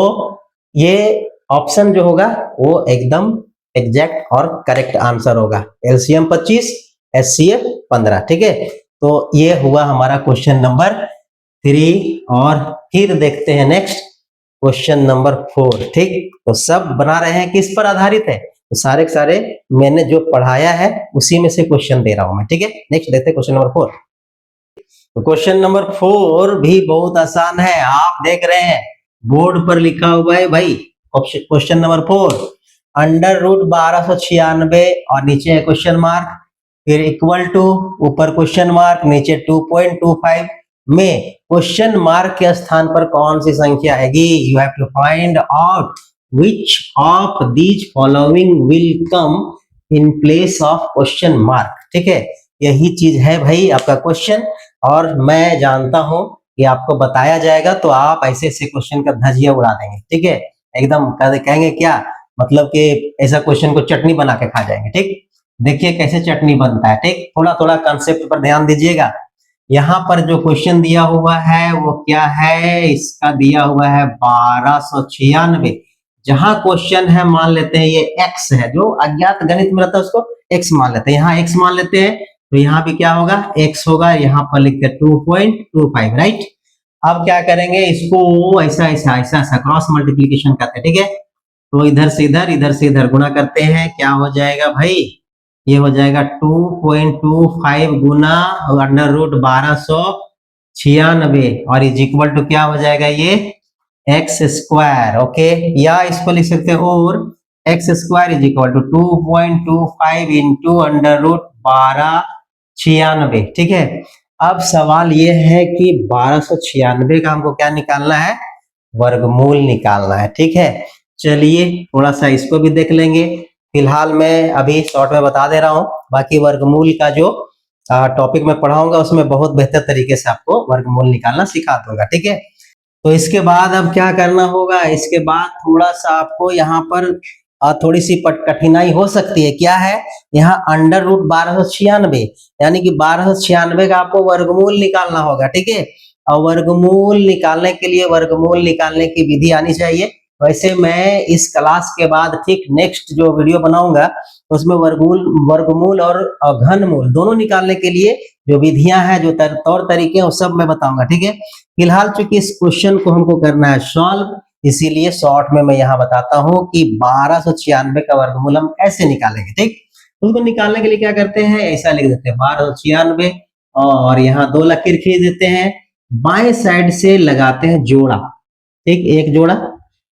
ये ऑप्शन जो होगा वो एकदम एग्जैक्ट और करेक्ट आंसर होगा, एलसीएम 25, एचसीएफ 15, ठीक है। तो ये हुआ हमारा क्वेश्चन नंबर 3, और फिर देखते हैं नेक्स्ट क्वेश्चन नंबर 4, ठीक। तो सब बना रहे हैं किस पर आधारित है, तो सारे के सारे मैंने जो पढ़ाया है उसी में से क्वेश्चन दे रहा हूं मैं, ठीक है। नेक्स्ट देखते हैं क्वेश्चन नंबर 4। तो क्वेश्चन नंबर 4 भी बहुत आसान है, आप देख रहे हैं बोर्ड पर लिखा हुआ है भाई। क्वेश्चन नंबर 4, अंडर रूट 1296 और नीचे है क्वेश्चन मार्क, फिर इक्वल टू, ऊपर क्वेश्चन मार्क, नीचे 2.25 में क्वेश्चन मार्क के स्थान पर कौन सी संख्या आएगी, you have to find out which of these following will come in place of question mark, ठीक है। यही चीज है भाई आपका क्वेश्चन, और मैं जानता हूं कि आपको बताया जाएगा तो आप ऐसे ऐसे क्वेश्चन का धजिया उड़ा देंगे, ठीक है, एकदम कहेंगे क्या, मतलब कि ऐसा क्वेश्चन को चटनी बना के खा जाएंगे, ठीक। देखिए कैसे चटनी बनता है, ठीक, थोड़ा थोड़ा कंसेप्ट पर ध्यान दीजिएगा। यहाँ पर जो क्वेश्चन दिया हुआ है वो क्या है, इसका दिया हुआ है 1296। जहां क्वेश्चन है मान लेते हैं ये x है, जो अज्ञात गणित में रहता है उसको x मान लेते हैं, यहाँ x मान लेते हैं, तो यहाँ भी क्या होगा, x होगा, यहाँ पर लिखते हैं 2.25, राइट। अब क्या करेंगे, इसको ऐसा ऐसा ऐसा ऐसा क्रॉस मल्टीप्लीकेशन करते हैं, ठीक है। तो इधर से इधर, इधर से इधर गुणा करते हैं, क्या हो जाएगा भाई, ये हो जाएगा 2.25 गुना अंडर रूट 1296 और इज इक्वल टू क्या हो जाएगा ये एक्स स्क्वायर। ओके, या इसको लिख सकते हो और x square is equal to 2.25 into under root 1296। ठीक है, अब सवाल ये है कि 1296 का हमको क्या निकालना है, वर्गमूल निकालना है। ठीक है, चलिए थोड़ा सा इसको भी देख लेंगे। फिलहाल मैं अभी शॉर्ट में बता दे रहा हूँ, बाकी वर्गमूल का जो टॉपिक मैं पढ़ाऊंगा उसमें बहुत बेहतर तरीके से आपको वर्गमूल निकालना सिखा दूंगा। ठीक है, तो इसके बाद अब क्या करना होगा, इसके बाद थोड़ा सा आपको यहाँ पर थोड़ी सी कठिनाई हो सकती है। क्या है, यहाँ अंडर रूट 1296 यानी कि 1296 का आपको वर्गमूल निकालना होगा। ठीक है, और वर्गमूल निकालने के लिए वर्गमूल निकालने की विधि आनी चाहिए। वैसे मैं इस क्लास के बाद ठीक नेक्स्ट जो वीडियो बनाऊंगा तो उसमें वर्गमूल और घनमूल दोनों निकालने के लिए जो विधियां हैं, जो तौर तरीके हैं, वो सब मैं बताऊंगा। ठीक है, फिलहाल चूंकि इस क्वेश्चन को हमको करना है सॉल्व, इसीलिए शॉर्ट में मैं यहाँ बताता हूँ कि 1296 का वर्गमूल हम कैसे निकालेंगे। ठीक, उसको निकालने के लिए क्या करते हैं, ऐसा लिख देते हैं 1296 और यहाँ 2 लकीर खींच देते हैं, बाएं साइड से लगाते हैं जोड़ा। ठीक, एक जोड़ा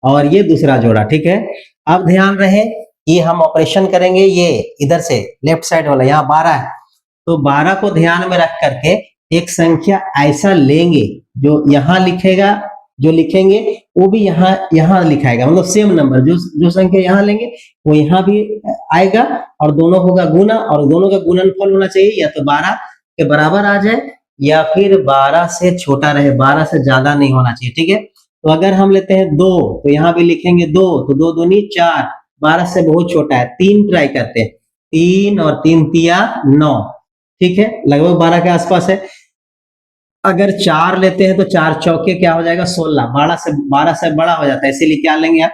और ये दूसरा जोड़ा। ठीक है, अब ध्यान रहे ये हम ऑपरेशन करेंगे, ये इधर से लेफ्ट साइड वाला यहाँ 12 है, तो 12 को ध्यान में रख करके एक संख्या ऐसा लेंगे जो यहाँ लिखेगा, जो लिखेंगे वो भी यहाँ लिखाएगा, मतलब सेम नंबर जो संख्या यहाँ लेंगे वो यहाँ भी आएगा और दोनों होगा गुना, और दोनों का गुणनफल होना चाहिए या तो 12 के बराबर आ जाए या फिर 12 से छोटा रहे, 12 से ज्यादा नहीं होना चाहिए। ठीक है, तो अगर हम लेते हैं 2 तो यहाँ भी लिखेंगे 2, तो 2 दूनी 4, 12 से बहुत छोटा है, 3 ट्राई करते हैं, 3 और 3 तिया 9। ठीक है, लगभग 12 के आसपास है। अगर 4 लेते हैं तो 4 चौके क्या हो जाएगा 16, 12 से बड़ा हो जाता है, इसीलिए क्या लेंगे आप,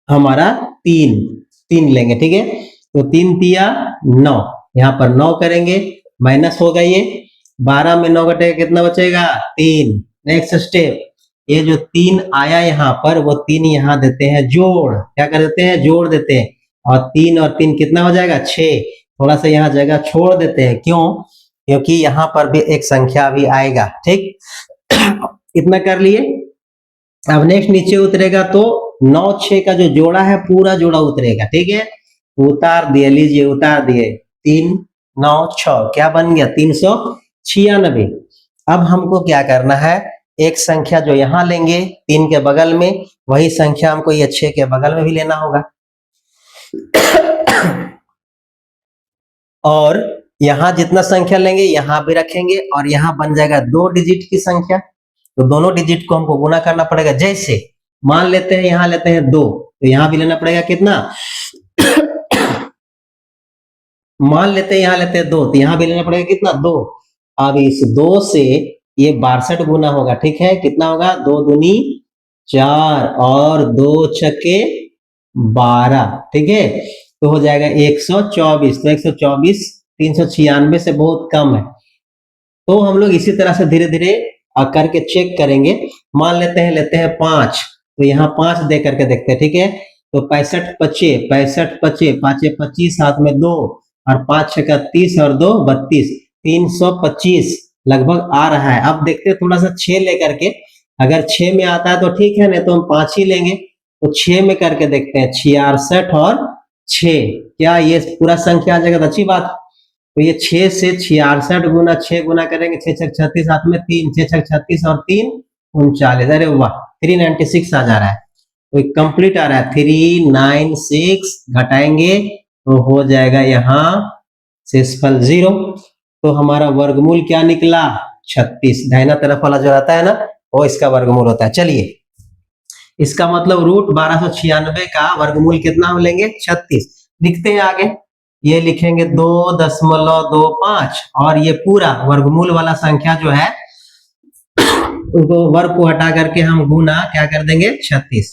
हमारा 3 लेंगे। ठीक है, तो 3 तिया 9, यहाँ पर 9 करेंगे, माइनस होगा ये 12 में 9 घटेगा कितना बचेगा 3। नेक्स्ट स्टेप, ये जो 3 आया यहाँ पर वो 3 यहाँ देते हैं जोड़, क्या कर देते हैं, जोड़ देते हैं, और 3 और 3 कितना हो जाएगा 6। थोड़ा सा यहाँ जगह छोड़ देते हैं, क्यों, क्योंकि यहाँ पर भी एक संख्या भी आएगा। ठीक, इतना कर लिए। अब नेक्स्ट नीचे उतरेगा तो 9 6 का जो जोड़ा है पूरा जोड़ा उतरेगा। ठीक है, उतार दिए, लीजिए उतार दिए, 3 9 6 क्या बन गया 396। अब हमको क्या करना है, एक संख्या जो यहाँ लेंगे 3 के बगल में, वही संख्या हमको ये 6 के बगल में भी लेना होगा और यहाँ जितना संख्या लेंगे यहाँ भी रखेंगे और यहाँ बन जाएगा 2 डिजिट की संख्या, तो दोनों डिजिट को हमको गुना करना पड़ेगा। जैसे मान लेते हैं यहाँ लेते हैं 2, तो यहाँ भी लेना पड़ेगा कितना मान लेते हैं यहाँ लेते हैं 2, तो यहाँ भी लेना पड़ेगा कितना 2। अब इस 2 से ये 62 गुना होगा। ठीक है, कितना होगा 2 दूनी 4 और 2 छक्के 12। ठीक है, तो हो जाएगा 124। तो 124 396 से बहुत कम है, तो हम लोग इसी तरह से धीरे धीरे करके चेक करेंगे। मान लेते हैं लेते हैं 5, तो यहाँ 5 दे करके देखते हैं। ठीक है, तो 65 पचे 65 पचे 5 25 साथ में 2 और 5 6 30 और 2 32, 325 लगभग आ रहा है। अब देखते हैं थोड़ा सा 6 लेकर के, अगर 6 में आता है तो ठीक है, नहीं तो हम 5 ही लेंगे। तो 6 में करके देखते हैं, 66 और 6 क्या ये पूरा संख्या आ जाएगा, तो अच्छी बात। तो ये 6 से 66 गुना 6 गुना करेंगे, 6 6 36 साथ में 3, 6 6 36 और 3 39। अरे वाह 396 आ जा रहा है, तो कंप्लीट आ रहा है 396। घटाएंगे तो हो जाएगा यहाँ शेषफल 0। तो हमारा वर्गमूल क्या निकला 36। दाहिना तरफ वाला जो रहता है ना वो इसका वर्गमूल होता है। चलिए इसका मतलब रूट 1296 का वर्गमूल कितना हम लेंगे 36। लिखते हैं आगे, ये लिखेंगे 2.25 और ये पूरा वर्गमूल वाला संख्या जो है उसको वर्ग को हटा करके हम गुना क्या कर देंगे 36।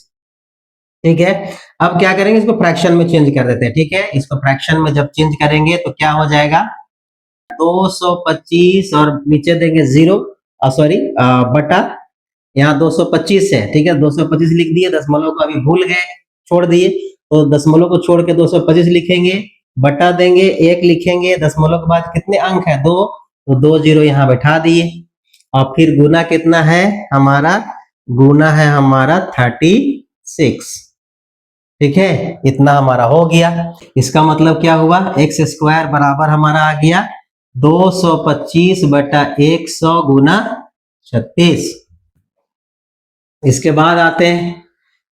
ठीक है, अब क्या करेंगे, इसको फ्रैक्शन में चेंज कर देते हैं। ठीक है, इसको फ्रैक्शन में जब चेंज करेंगे तो क्या हो जाएगा 225 और नीचे देंगे 0 सॉरी बटा यहाँ 225 है। ठीक है, 225 लिख दिए, दशमलव को अभी भूल गए छोड़ दिए, तो दशमलव को छोड़ के 225 लिखेंगे बटा देंगे, 1 लिखेंगे, दशमलव के बाद कितने अंक है 2, तो 2 जीरो यहाँ बैठा दिए। और फिर गुना कितना है हमारा, गुना है हमारा 36। ठीक है, इतना हमारा हो गया। इसका मतलब क्या हुआ, एक्स स्क्वायर बराबर हमारा आ गया 225 बटा 100 गुना 36। इसके बाद आते हैं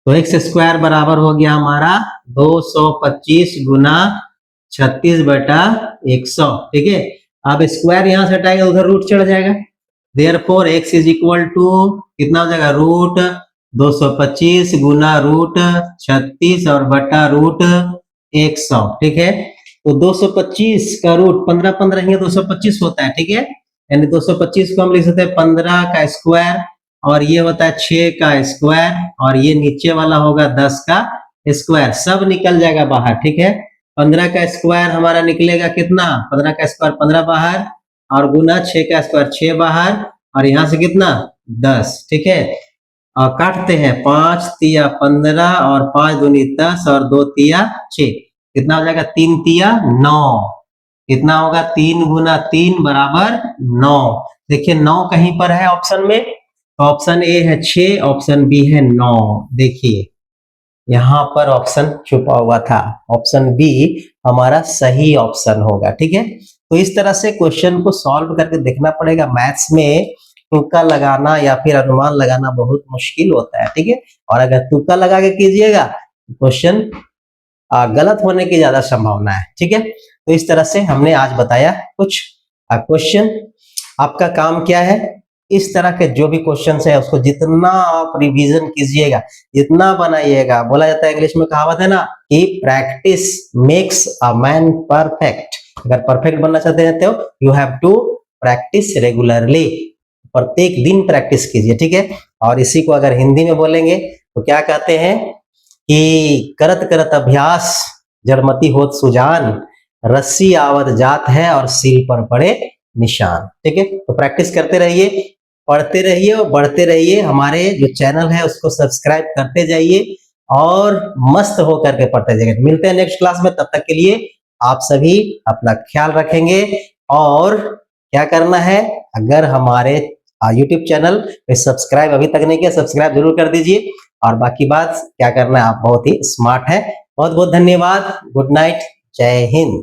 तो एक्स स्क्वायर बराबर हो गया हमारा 225 गुना 36 बटा 100। ठीक है, अब स्क्वायर यहां से हटाएगा उधर रूट चढ़ जाएगा, therefore x is equal to कितना हो जाएगा, रूट 225 गुना रूट 36 और बटा रूट 100। ठीक है, तो 225 का रूट 15 15 ही 225 होता है। ठीक है, यानी 225 को हम लिख सकते हैं 15 का स्क्वायर, और ये होता है 6 का स्क्वायर, और ये नीचे वाला होगा 10 का स्क्वायर, सब निकल जाएगा बाहर। ठीक है, 15 का स्क्वायर हमारा निकलेगा कितना, 15 का स्क्वायर 15 बाहर, और गुना 6 का स्क्वायर 6 बाहर, और यहाँ से कितना 10। ठीक है, और काटते हैं 5 तिया 15 और 5 दूनी 10 और 2 तिया 6, कितना हो जाएगा 3 तिया 9। कितना होगा, 3 गुना 3 बराबर 9। देखिए 9 कहीं पर है ऑप्शन में, तो ऑप्शन ए है 6, ऑप्शन बी है 9। देखिए यहाँ पर ऑप्शन छुपा हुआ था, ऑप्शन बी हमारा सही ऑप्शन होगा। ठीक है, तो इस तरह से क्वेश्चन को सॉल्व करके देखना पड़ेगा। मैथ्स में तुक्का लगाना या फिर अनुमान लगाना बहुत मुश्किल होता है। ठीक है, और अगर तुक्का लगा के कीजिएगा तो क्वेश्चन गलत होने की ज्यादा संभावना है। ठीक है, तो इस तरह से हमने आज बताया कुछ क्वेश्चन। आपका काम क्या है, इस तरह के जो भी क्वेश्चन है उसको जितना आप रिवीजन कीजिएगा, जितना बनाइएगा, बोला जाता है इंग्लिश में कहावत है ना कि practice makes a man perfect. अगर परफेक्ट बनना चाहते हैं तो you have to practice regularly, प्रत्येक दिन प्रैक्टिस कीजिए। ठीक है, और इसी को अगर हिंदी में बोलेंगे तो क्या कहते हैं कि करत करत अभ्यास जड़मति होत सुजान, रस्सी आवत जात है और सिल पर पड़े निशान। ठीक है, तो प्रैक्टिस करते रहिए, पढ़ते रहिए और बढ़ते रहिए। हमारे जो चैनल है उसको सब्सक्राइब करते जाइए और मस्त होकर के पढ़ते जाइए। मिलते हैं नेक्स्ट क्लास में, तब तक के लिए आप सभी अपना ख्याल रखेंगे। और क्या करना है, अगर हमारे YouTube चैनल पे सब्सक्राइब अभी तक नहीं किया, सब्सक्राइब जरूर कर दीजिए। और बाकी बात क्या करना है, आप बहुत ही स्मार्ट है। बहुत बहुत धन्यवाद, गुड नाइट, जय हिंद।